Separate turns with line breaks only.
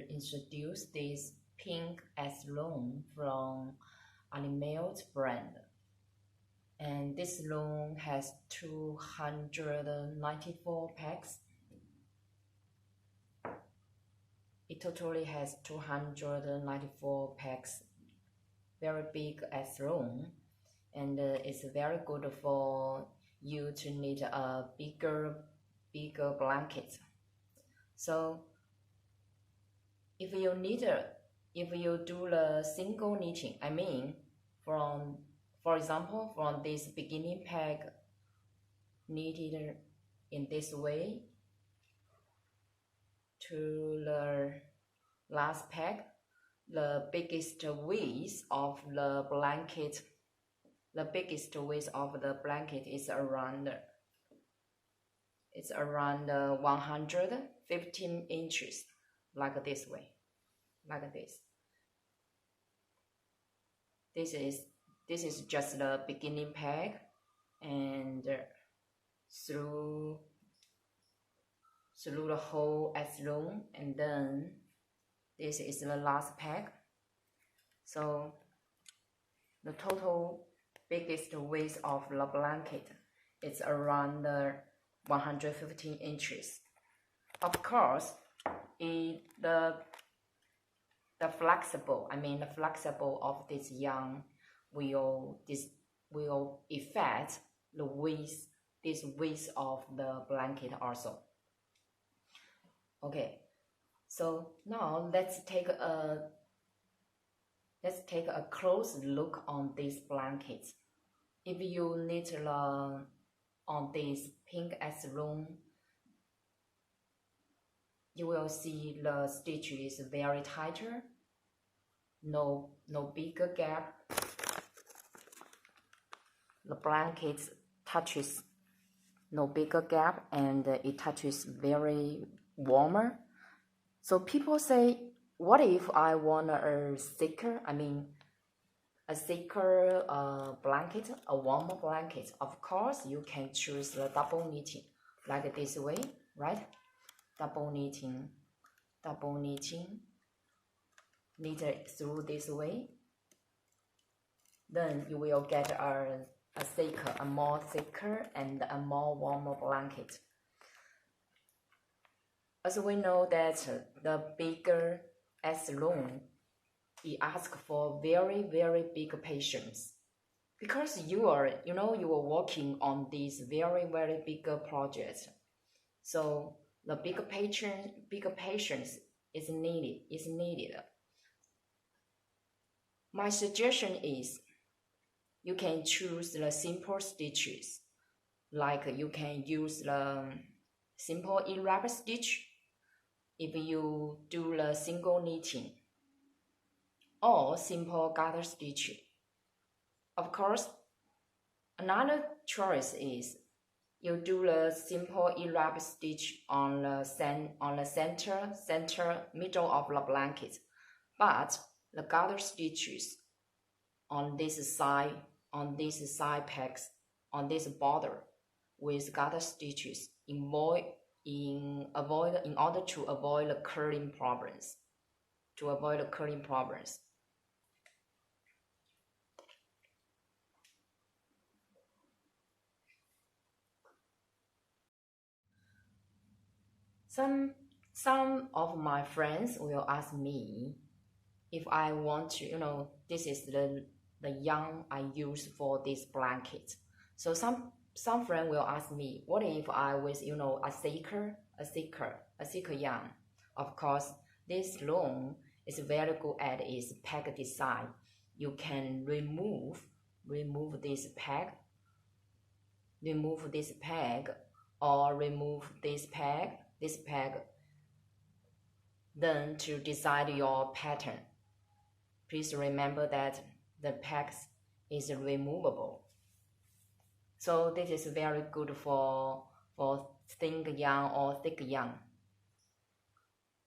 introduce this pink as loom from Animal's brand. And this loom has 294 packs. It totally has 294 packs. Very big as loom, and it's very good for you to knit a bigger blanket. So if you do the single knitting, I mean for example, from this beginning pack knitted in this way to the last pack, the biggest width of the blanket is around 115 inches, like this way, like this. This is just the beginning pack, and through the whole as loom, and then this is the last pack. So the total biggest width of the blanket is around 115 inches. Of course, the flexible of this yarn will affect the width, this width of the blanket also. Okay, so now let's take a close look on this blanket. If you knit on this pink as loom, you will see the stitch is very tighter, no bigger gap. The blanket touches no bigger gap, and it touches very warmer. So people say, what if I want a thicker blanket, a warmer blanket? Of course, you can choose the double knitting, like this way, right? Double knitting, knit it through this way. Then you will get a more thicker and a more warmer blanket. As we know that the bigger as loom, it asks for very big patience, because you are working on this very big project. So the bigger patience is needed. My suggestion is you can choose the simple stitches, like you can use the simple E-wrap stitch if you do the single knitting, or simple garter stitch. Of course, another choice is you do the simple E-wrap stitch on the center middle of the blanket, but the garter stitches on this side packs, on this border with garter stitches in order to avoid the curling problems. Some of my friends will ask me if I want to, this is the yarn I use for this blanket. So some friend will ask me, what if I with a thicker yarn? Of course, this loom is very good at its pack design. You can remove this pack, or remove this pack, then to design your pattern. Please remember that the packs is removable. So this is very good for thin yarn or thick yarn.